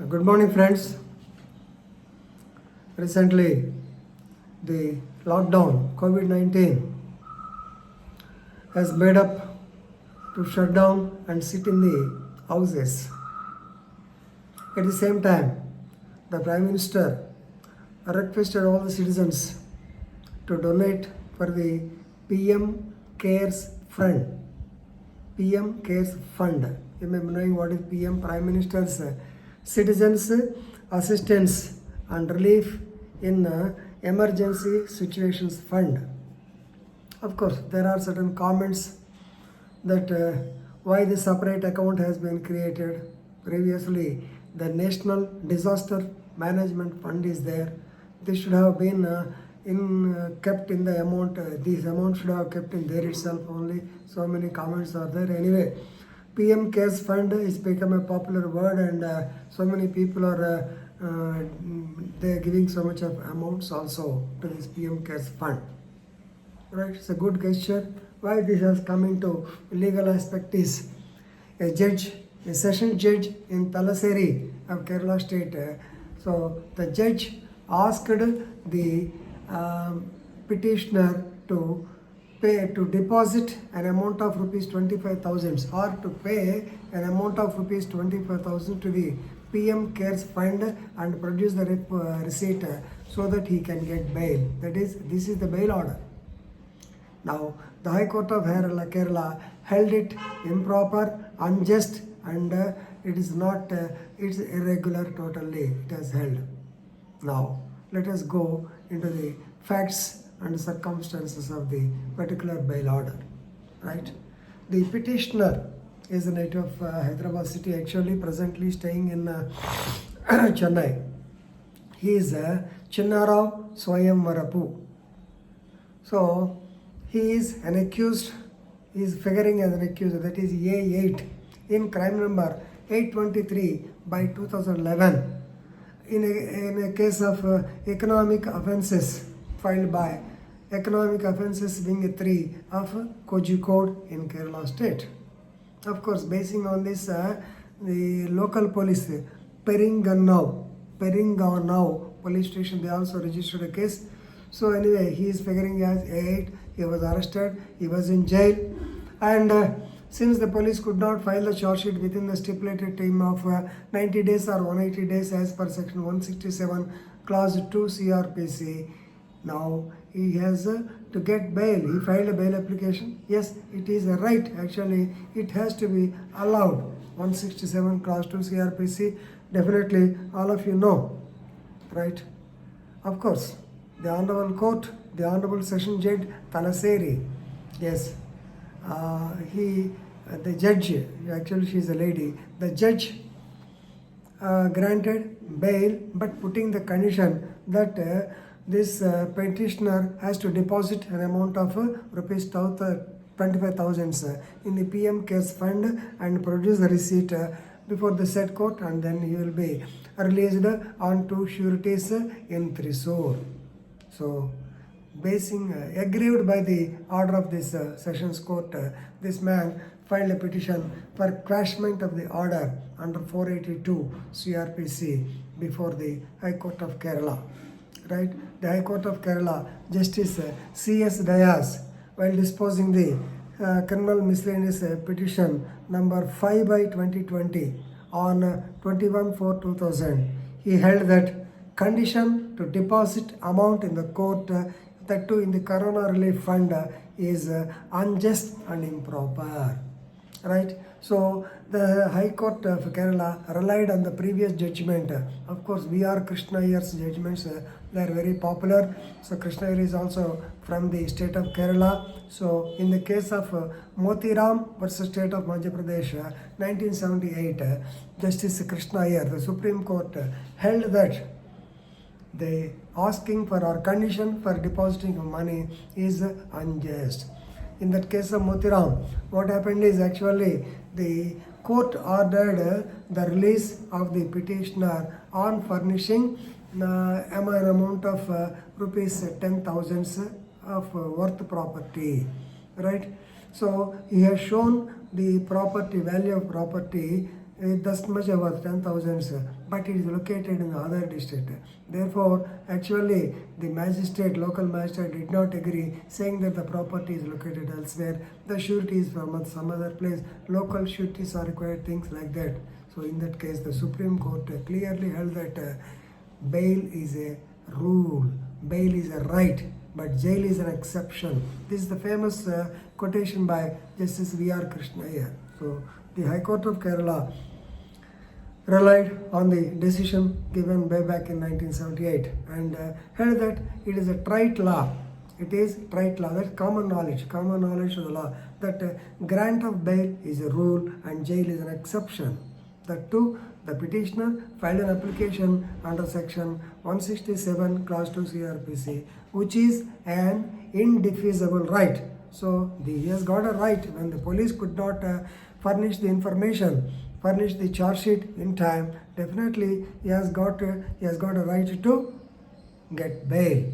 Good morning, friends. Recently, the lockdown, COVID 19, has made up to shut down and sit in the houses. At the same time, the Prime Minister requested all the citizens to donate for the PM Cares Fund. PM Cares Fund. You may be knowing what is PM, Prime Minister's Citizens Assistance and Relief in Emergency Situations Fund. Of course, there are certain comments that why the separate account has been created. Previously, the National Disaster Management Fund is there. This should have been kept in the amount. This amount should have kept in there itself only. So many comments are there. Anyway, PM Cares Fund is become a popular word, and so many people are they are giving so much of amounts also to this PM Cares Fund. Right, it's a good gesture. Why this has come into legal aspect is a judge, a session judge in Talaseri of Kerala state. So the judge asked the petitioner to deposit an amount of rupees 25,000 or to pay an amount of rupees 25,000 to the PM Cares Fund and produce the receipt so that he can get bail. This is the bail order. Now, the High Court of Kerala held it improper, unjust, and it is not, it's irregular totally, it has held. Now, let us go into the facts and circumstances of the particular bail order, right? The petitioner is a native of Hyderabad city, actually presently staying in Chennai. He is Chinnarao Swayam Marapu. So, he is an accused, he is figuring as an accused, that is A8 in crime number 823 by 2011 in a case of economic offences filed by economic offences wing 3 of Kozhikode in Kerala state. Of course, basing on this, the local police, Peringanau police station, they also registered a case. So anyway, he is figuring as A8. He was arrested, he was in jail, and since the police could not file the charge sheet within the stipulated time of 90 days or 180 days as per section 167 clause 2 CRPC, now he has to get bail. He filed a bail application. Yes, it is a right. Actually, it has to be allowed. 167 clause 2 CRPC, definitely all of you know, right? Of course, the Honorable Court, the Honorable Session Judge Talaseri, yes, the judge, actually she is a lady, the judge granted bail, but putting the condition that this petitioner has to deposit an amount of rupees 25,000 in the PM Cares Fund and produce the receipt before the said court, and then he will be released on 2 sureties in Thrissur. So, aggrieved by the order of this Sessions Court, this man filed a petition for quashment of the order under 482 CRPC before the High Court of Kerala. Right? The High Court of Kerala, Justice C.S. Dayas, while disposing the criminal miscellaneous petition number 5 by 2020 on 21/4/2000, he held that condition to deposit amount in the court, that too in the Corona Relief Fund, is unjust and improper. Right? So the High Court of Kerala relied on the previous judgment. Of course, we are Krishna Iyer's judgments. They are very popular. So Krishna Iyer is also from the state of Kerala. So in the case of Motiram versus state of Madhya Pradesh, 1978, Justice Krishna Iyer, the Supreme Court, held that the asking for or condition for depositing money is unjust. In that case of Motiram, what happened is actually the court ordered the release of the petitioner on furnishing an amount of rupees 10,000 of worth property, right? So he has shown the property, value of property Thus much worth 10,000, but it is located in the other district. Therefore, actually, the magistrate, local magistrate, did not agree, saying that the property is located elsewhere. The surety is from some other place. Local sureties are required, things like that. So, in that case, the Supreme Court clearly held that bail is a rule, bail is a right, but jail is an exception. This is the famous quotation by Justice V.R. Krishna here. So, the High Court of Kerala relied on the decision given way back in 1978 and held that it is a trite law. It is trite law, that's common knowledge of the law, that grant of bail is a rule and jail is an exception. That too, the petitioner filed an application under section 167 clause 2 CRPC, which is an indefeasible right. So he has got a right when the police could not furnish the information, furnish the charge sheet in time. Definitely he has got a right to get bail,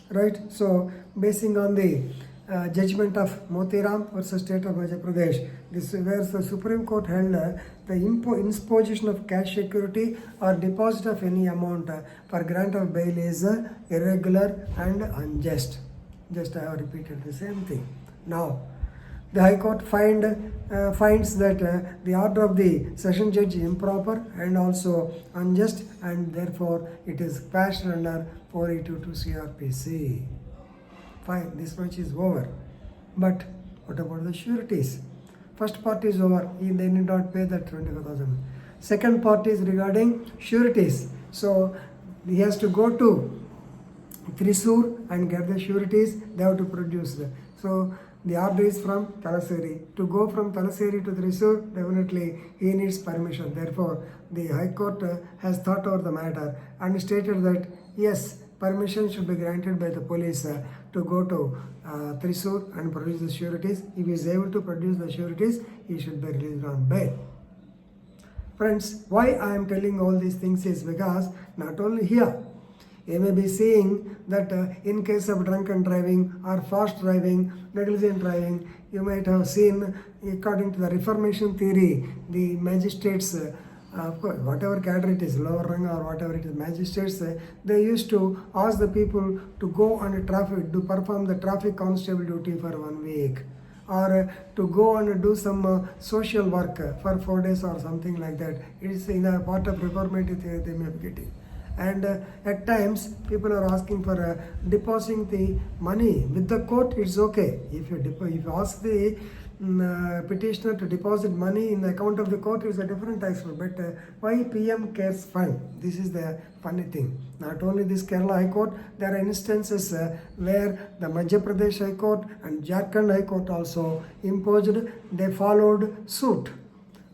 right? So basing on the judgment of Motiram versus State of Madhya Pradesh, this is where the Supreme Court held the imposition of cash security or deposit of any amount for grant of bail is irregular and unjust. Just I have repeated the same thing. Now, the High Court finds that the order of the session judge is improper and also unjust, and therefore it is passed under 4822 CRPC. Fine, this much is over. But what about the sureties? First part is over, they need not pay that 25,000. Second part is regarding sureties. So he has to go to Thrissur and get the sureties, they have to produce them. So the order is from Talaseri. To go from Talaseri to Thrissur, definitely he needs permission. Therefore, the High Court has thought over the matter and stated that yes, permission should be granted by the police to go to Thrissur and produce the sureties. If he is able to produce the sureties, he should be released on bail. Friends, why I am telling all these things is because not only here, you may be seeing that in case of drunken driving or fast driving, negligent driving, you might have seen, according to the Reformation theory, the magistrates, whatever cadre it is, lower rung or whatever it is, magistrates, they used to ask the people to go on traffic, to perform the traffic constable duty for 1 week, or to go and do some social work for 4 days or something like that. It is in a part of reformative theory they may be getting. And at times people are asking for depositing the money with the court. It's okay if you ask the petitioner to deposit money in the account of the court, is a different aspect. But why PM Cares Fund? This is the funny thing. Not only this Kerala High Court, there are instances where the Madhya Pradesh High Court and Jharkhand High Court also imposed, they followed suit.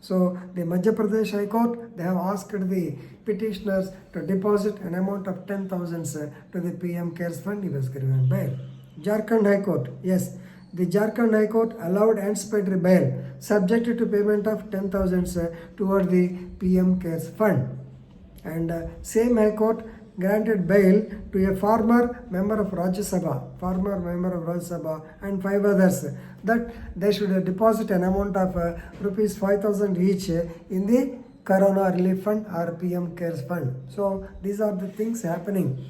So the Madhya Pradesh High Court, they have asked the petitioners to deposit an amount of 10,000 to the PM Cares Fund. He was given bail. Jharkhand High Court, yes, the Jharkhand High Court allowed anticipatory bail subjected to payment of 10,000 toward the PM Cares Fund. And same High Court granted bail to a former member of Rajya Sabha, and 5 others, that they should deposit an amount of rupees 5,000 each in the Corona Relief Fund or PM Cares Fund. So these are the things happening.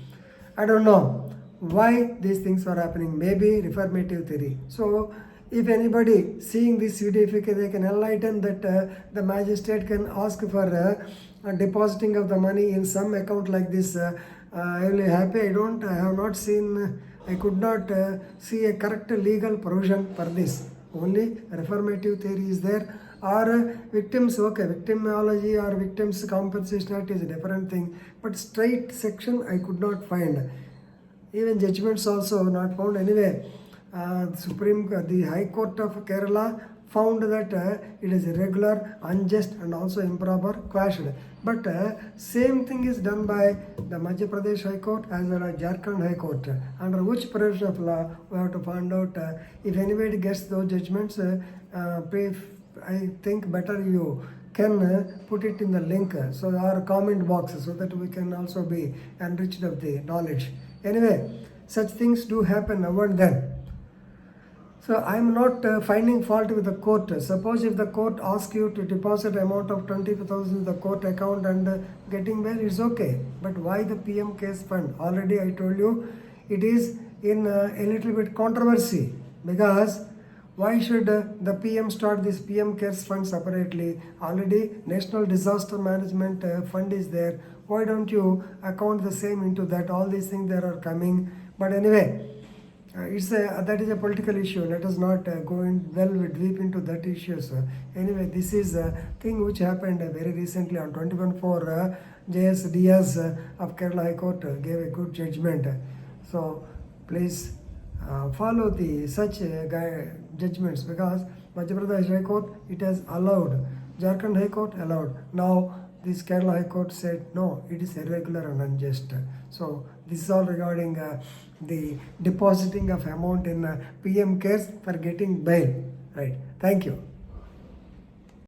I don't know why these things are happening. Maybe reformative theory. So if anybody seeing this video, if they can enlighten that the magistrate can ask for depositing of the money in some account like this, I will be happy. I have not seen, I could not see a correct legal provision for this. Only reformative theory is there. Or victims, okay, victimology or victims compensation act is a different thing. But straight section I could not find. Even judgments also not found. Anyway, the High Court of Kerala found that it is irregular, unjust and also improper, quashed. But same thing is done by the Madhya Pradesh High Court as well as Jharkhand High Court. Under which provision of law we have to find out. If anybody gets those judgments, I think better you can put it in the link, so our comment box, so that we can also be enriched of the knowledge. Anyway, such things do happen now and then. So I am not finding fault with the court. Suppose if the court asks you to deposit amount of 25,000 in the court account and getting bail, it's okay. But why the PM case fund? Already I told you it is in a little bit controversy, because why should the PM start this PM cares fund separately? Already National Disaster Management Fund is there. Why don't you account the same into that? All these things there are coming. But anyway, that is a political issue. Let us not go in deep into that issues. Anyway, this is a thing which happened very recently on 21/4. J.S. Diaz of Kerala High Court gave a good judgment. So please follow the such judgments, because Madhya Pradesh High Court, it has allowed, Jharkhand High Court allowed. Now this Kerala High Court said no, it is irregular and unjust. So this is all regarding the depositing of amount in PM cares for getting bail. Right. Thank you.